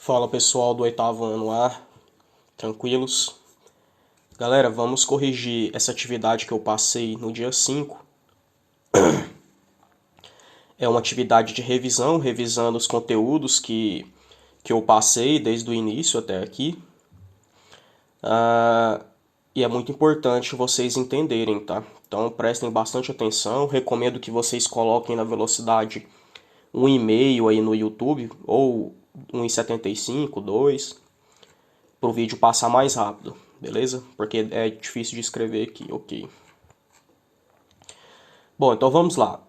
Fala pessoal do oitavo ano A, tranquilos? Galera, vamos corrigir essa atividade que eu passei no dia 5. É uma atividade de revisão, revisando os conteúdos que eu passei desde o início até aqui. E é muito importante vocês entenderem, tá? Então prestem bastante atenção, recomendo que vocês coloquem na velocidade 1,5 aí no YouTube, ou 1,75, 2, para o vídeo passar mais rápido, beleza? Porque é difícil de escrever aqui, ok. Bom, então vamos lá.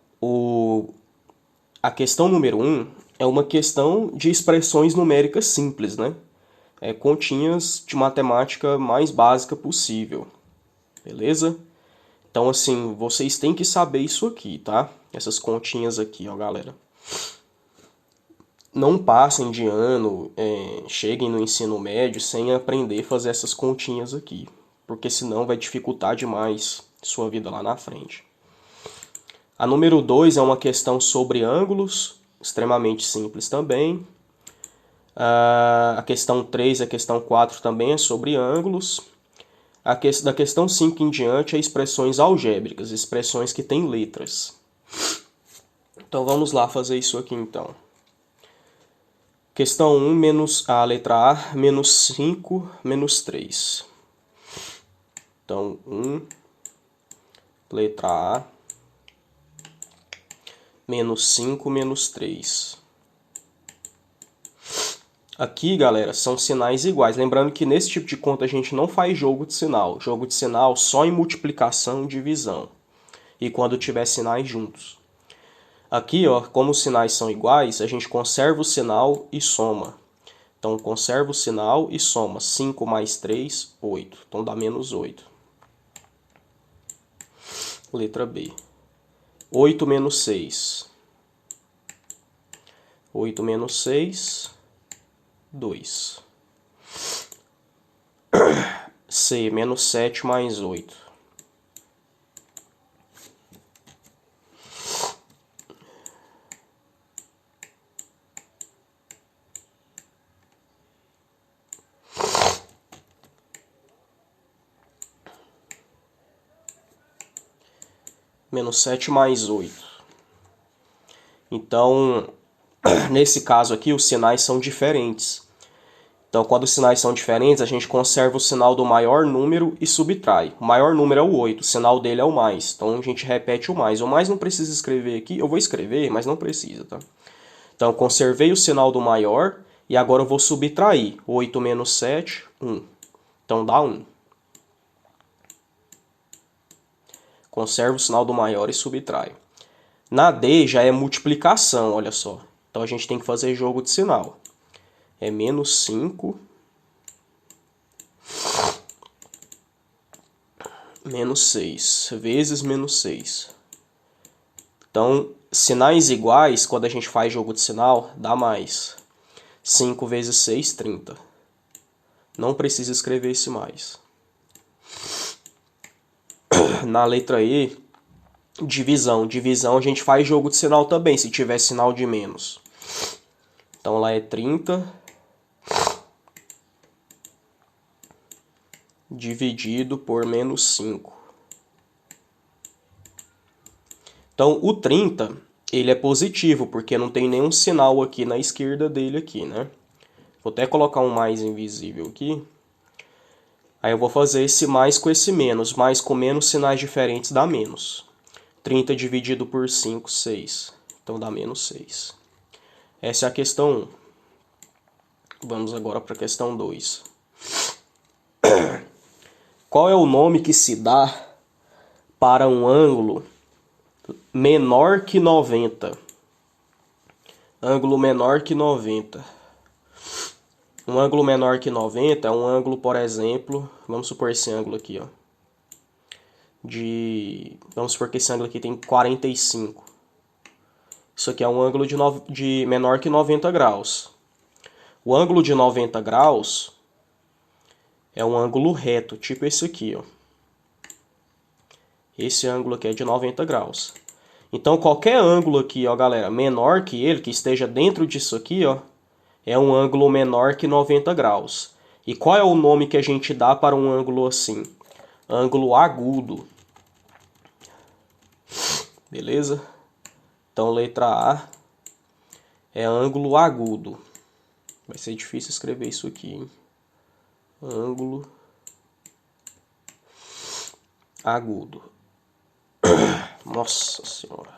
A questão número 1 é uma questão de expressões numéricas simples, né? Continhas de matemática mais básica possível, beleza? Então, assim, vocês têm que saber isso aqui, tá? Essas continhas aqui, ó, galera. Não passem de ano, cheguem no ensino médio sem aprender a fazer essas continhas aqui, porque senão vai dificultar demais sua vida lá na frente. A número 2 é uma questão sobre ângulos, extremamente simples também. A questão 3 e a questão 4 também é sobre ângulos. Da questão 5 em diante é expressões algébricas, expressões que têm letras. Então vamos lá fazer isso aqui então. Questão 1, menos a letra A, menos 5, menos 3. Então, 1, letra A, menos 5, menos 3. Aqui, galera, são sinais iguais. Lembrando que nesse tipo de conta a gente não faz jogo de sinal. Jogo de sinal só em multiplicação e divisão. E quando tiver sinais juntos. Aqui, ó, como os sinais são iguais, a gente conserva o sinal e soma. Então, conserva o sinal e soma. 5 mais 3, 8. Então, dá menos 8. Letra B. 8 menos 6. 8 menos 6, 2. C, menos 7 mais 8. Menos 7 mais 8. Então, nesse caso aqui, os sinais são diferentes. Então, quando os sinais são diferentes, a gente conserva o sinal do maior número e subtrai. O maior número é o 8, o sinal dele é o mais. Então, a gente repete o mais. O mais não precisa escrever aqui. Eu vou escrever, mas não precisa, tá? Então, eu conservei o sinal do maior e agora eu vou subtrair. 8 menos 7, 1. Então, dá 1. Conserva o sinal do maior e subtrai. Na D já é multiplicação, olha só. Então a gente tem que fazer jogo de sinal. É menos 5 menos 6 vezes menos 6. Então, sinais iguais, quando a gente faz jogo de sinal, dá mais. 5 vezes 6, 30. Não precisa escrever esse mais. Na letra E, divisão. Divisão a gente faz jogo de sinal também, se tiver sinal de menos. Então lá é 30 dividido por menos 5. Então o 30, ele é positivo, porque não tem nenhum sinal aqui na esquerda dele aqui, né? Vou até colocar um mais invisível aqui. Aí eu vou fazer esse mais com esse menos. Mais com menos sinais diferentes dá menos. 30 dividido por 5, 6. Então dá menos 6. Essa é a questão 1. Vamos agora para a questão 2. Qual é o nome que se dá para um ângulo menor que 90? Ângulo menor que 90. Um ângulo menor que 90 é um ângulo, por exemplo, vamos supor esse ângulo aqui, ó. Vamos supor que esse ângulo aqui tem 45. Isso aqui é um ângulo de menor que 90 graus. O ângulo de 90 graus é um ângulo reto, tipo esse aqui, ó. Esse ângulo aqui é de 90 graus. Então, qualquer ângulo aqui, ó, galera, menor que ele, que esteja dentro disso aqui, ó, é um ângulo menor que 90 graus. E qual é o nome que a gente dá para um ângulo assim? Ângulo agudo. Beleza? Então, letra A é ângulo agudo. Vai ser difícil escrever isso aqui, hein? Ângulo agudo. Nossa Senhora.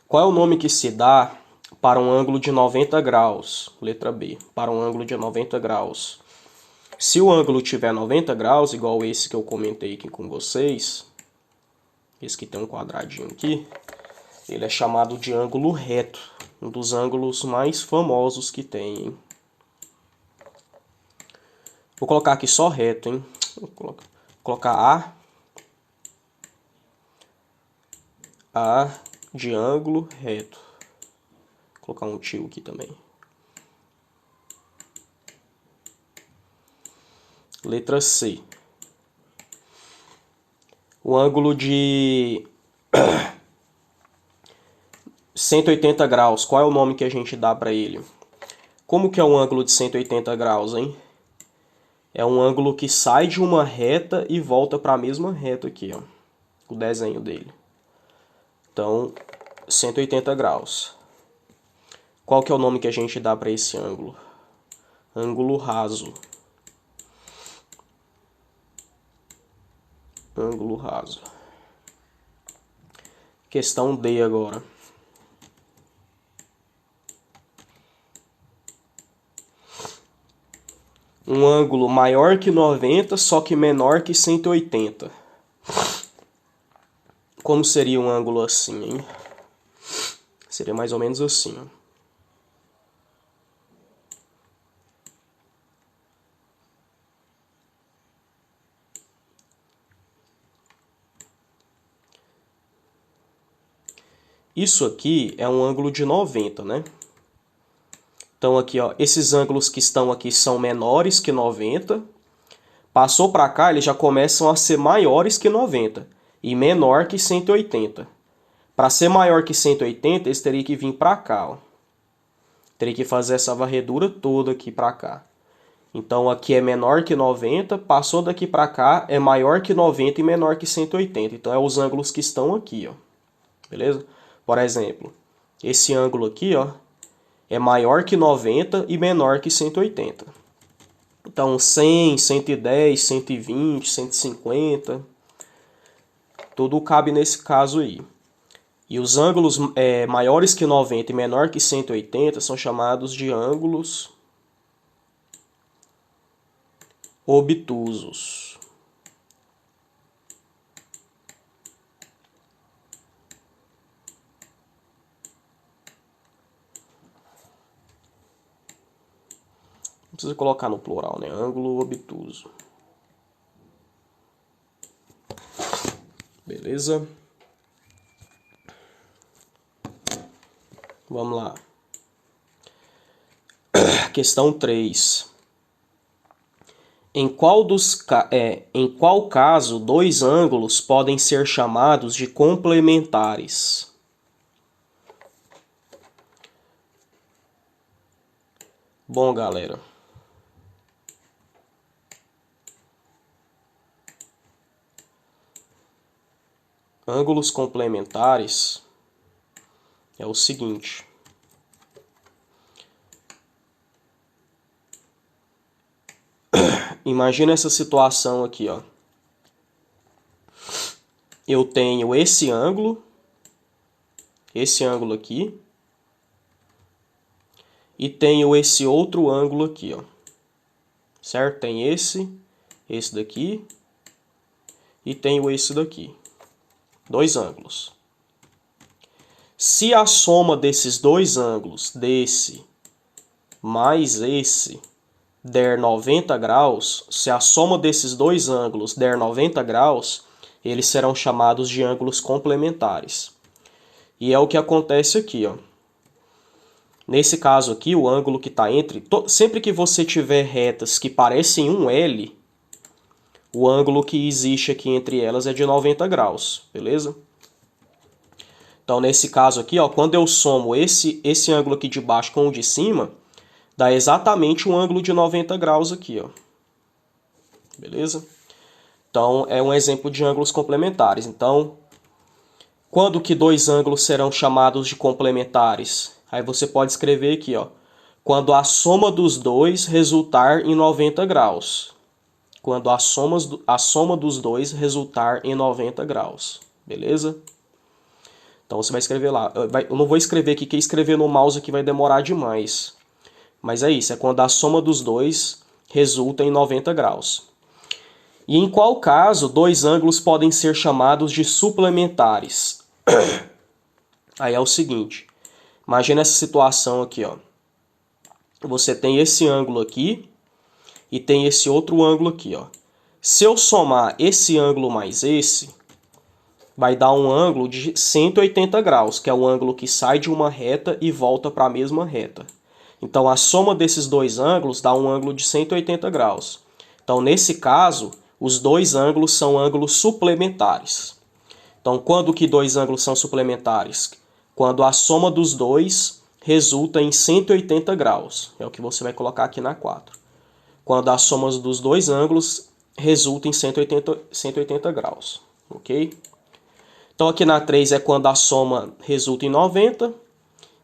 Qual é o nome que se dá para um ângulo de 90 graus? Letra B. Para um ângulo de 90 graus. Se o ângulo tiver 90 graus, igual esse que eu comentei aqui com vocês, esse que tem um quadradinho aqui, ele é chamado de ângulo reto. Um dos ângulos mais famosos que tem, hein? Vou colocar aqui só reto, hein? Vou colocar A de ângulo reto. Vou colocar um tio aqui também. Letra C. O ângulo de 180 graus. Qual é o nome que a gente dá para ele? Como que é um ângulo de 180 graus, hein? É um ângulo que sai de uma reta e volta para a mesma reta aqui, ó. O desenho dele. Então, 180 graus. Qual que é o nome que a gente dá para esse ângulo? Ângulo raso. Ângulo raso. Questão D agora. Um ângulo maior que 90, só que menor que 180. Como seria um ângulo assim, hein? Seria mais ou menos assim, ó. Isso aqui é um ângulo de 90, né? Então aqui, ó, esses ângulos que estão aqui são menores que 90. Passou para cá, eles já começam a ser maiores que 90 e menor que 180. Para ser maior que 180, eles teriam que vir para cá, ó. Teria que fazer essa varredura toda aqui para cá. Então aqui é menor que 90, passou daqui para cá, é maior que 90 e menor que 180. Então é os ângulos que estão aqui, ó. Beleza? Por exemplo, esse ângulo aqui, ó, é maior que 90 e menor que 180. Então 100, 110, 120, 150, tudo cabe nesse caso aí. E os ângulos maiores que 90 e menor que 180 são chamados de ângulos obtusos. Não precisa colocar no plural, né? Ângulo obtuso. Beleza? Vamos lá. Questão 3. Em qual caso dois ângulos podem ser chamados de complementares? Bom, galera. Ângulos complementares é o seguinte. Imagina essa situação aqui, ó. Eu tenho esse ângulo aqui, e tenho esse outro ângulo aqui, ó. Certo? Tem esse daqui, e tenho esse daqui. Dois ângulos. Se a soma desses dois ângulos, desse mais esse, der 90 graus, se a soma desses dois ângulos der 90 graus, eles serão chamados de ângulos complementares. E é o que acontece aqui, ó. Nesse caso aqui, o ângulo que está entre... Sempre que você tiver retas que parecem um L, O ângulo que existe aqui entre elas é de 90 graus, beleza? Então, nesse caso aqui, ó, quando eu somo esse ângulo aqui de baixo com o de cima, dá exatamente um ângulo de 90 graus aqui, ó. Beleza? Então, é um exemplo de ângulos complementares. Então, quando que dois ângulos serão chamados de complementares? Aí você pode escrever aqui, ó. Quando a soma dos dois resultar em 90 graus. Quando a soma dos dois resultar em 90 graus. Beleza? Então você vai escrever lá. Eu não vou escrever aqui, que escrever no mouse aqui vai demorar demais. Mas é isso, é quando a soma dos dois resulta em 90 graus. E em qual caso dois ângulos podem ser chamados de suplementares? Aí é o seguinte, imagina essa situação aqui, ó. Você tem esse ângulo aqui e tem esse outro ângulo aqui, ó. Se eu somar esse ângulo mais esse, vai dar um ângulo de 180 graus, que é o ângulo que sai de uma reta e volta para a mesma reta. Então, a soma desses dois ângulos dá um ângulo de 180 graus. Então, nesse caso, os dois ângulos são ângulos suplementares. Então, quando que dois ângulos são suplementares? Quando a soma dos dois resulta em 180 graus. É o que você vai colocar aqui na 4. Quando a soma dos dois ângulos resulta em 180 graus. Ok? Então aqui na 3 é quando a soma resulta em 90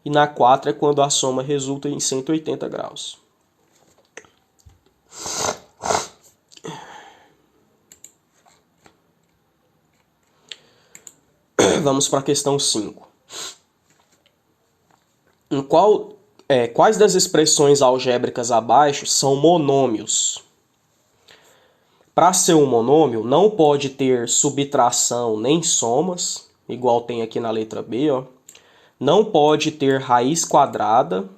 e na 4 é quando a soma resulta em 180 graus. Vamos para a questão 5. Quais das expressões algébricas abaixo são monômios? Para ser um monômio, não pode ter subtração nem somas, igual tem aqui na letra B, ó. Não pode ter raiz quadrada.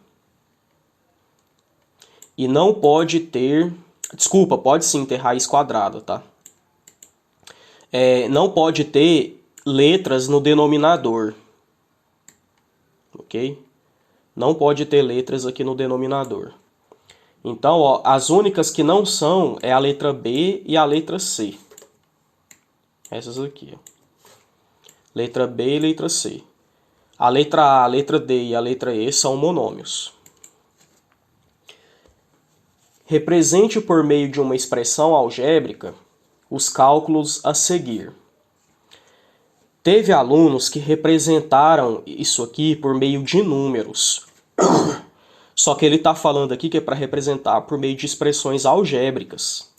E não pode ter... Desculpa, pode sim ter raiz quadrada, tá? Não pode ter letras no denominador. Ok? Não pode ter letras aqui no denominador. Então, ó, as únicas que não são é a letra B e a letra C. Essas aqui, ó. Letra B e letra C. A letra A, a letra D e a letra E são monômios. Represente por meio de uma expressão algébrica os cálculos a seguir. Teve alunos que representaram isso aqui por meio de números. Só que ele está falando aqui que é para representar por meio de expressões algébricas.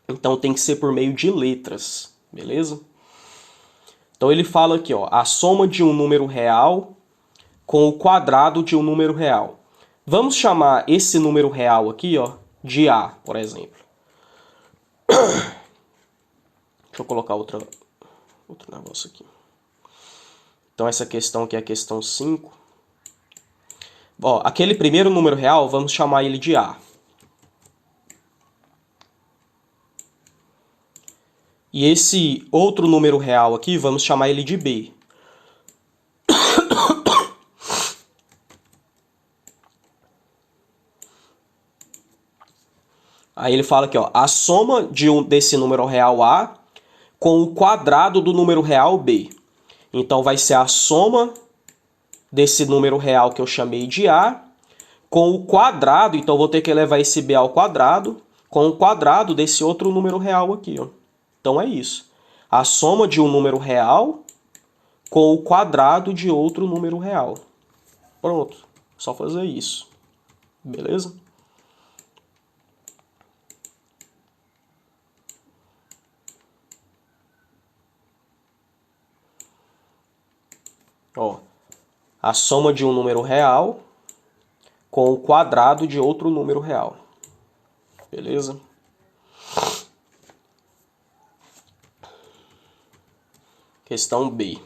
Então tem que ser por meio de letras, beleza? Então ele fala aqui, ó, a soma de um número real com o quadrado de um número real. Vamos chamar esse número real aqui, ó, de A, por exemplo. Deixa eu colocar outro negócio aqui. Então essa questão aqui é a questão 5. Ó, aquele primeiro número real, vamos chamar ele de A. E esse outro número real aqui, vamos chamar ele de B. Aí ele fala aqui, ó, a soma desse número real A com o quadrado do número real B. Então vai ser a soma desse número real que eu chamei de A com o quadrado, então vou ter que elevar esse B ao quadrado, com o quadrado desse outro número real aqui, ó. Então é isso. A soma de um número real com o quadrado de outro número real. Pronto. Só fazer isso. Beleza? Ó, a soma de um número real com o quadrado de outro número real. Beleza? Questão B.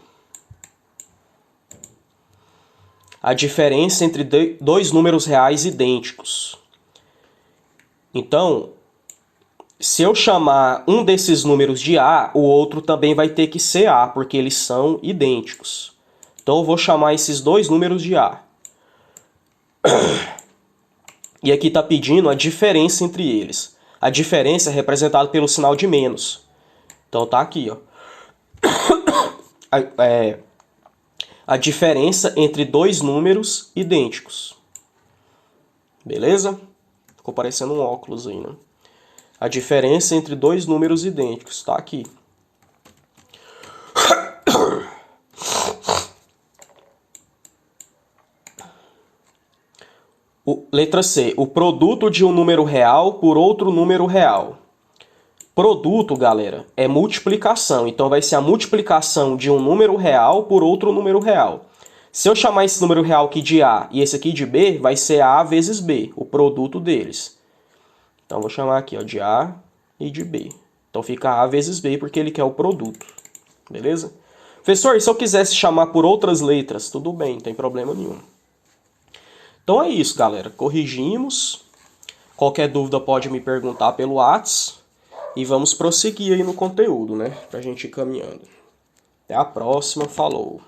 A diferença entre dois números reais idênticos. Então, se eu chamar um desses números de A, o outro também vai ter que ser A, porque eles são idênticos. Então eu vou chamar esses dois números de A. E aqui está pedindo a diferença entre eles. A diferença é representada pelo sinal de menos. Então tá aqui, ó. A diferença entre dois números idênticos. Beleza? Ficou parecendo um óculos aí, né? A diferença entre dois números idênticos. Tá aqui. Letra C. O produto de um número real por outro número real. Produto, galera, é multiplicação. Então vai ser a multiplicação de um número real por outro número real. Se eu chamar esse número real aqui de A e esse aqui de B, vai ser A vezes B, o produto deles. Então vou chamar aqui, ó, de A e de B. Então fica A vezes B porque ele quer o produto. Beleza? Professor, e se eu quisesse chamar por outras letras? Tudo bem, não tem problema nenhum. Então é isso, galera. Corrigimos. Qualquer dúvida pode me perguntar pelo WhatsApp. E vamos prosseguir aí no conteúdo, né? Pra gente ir caminhando. Até a próxima. Falou!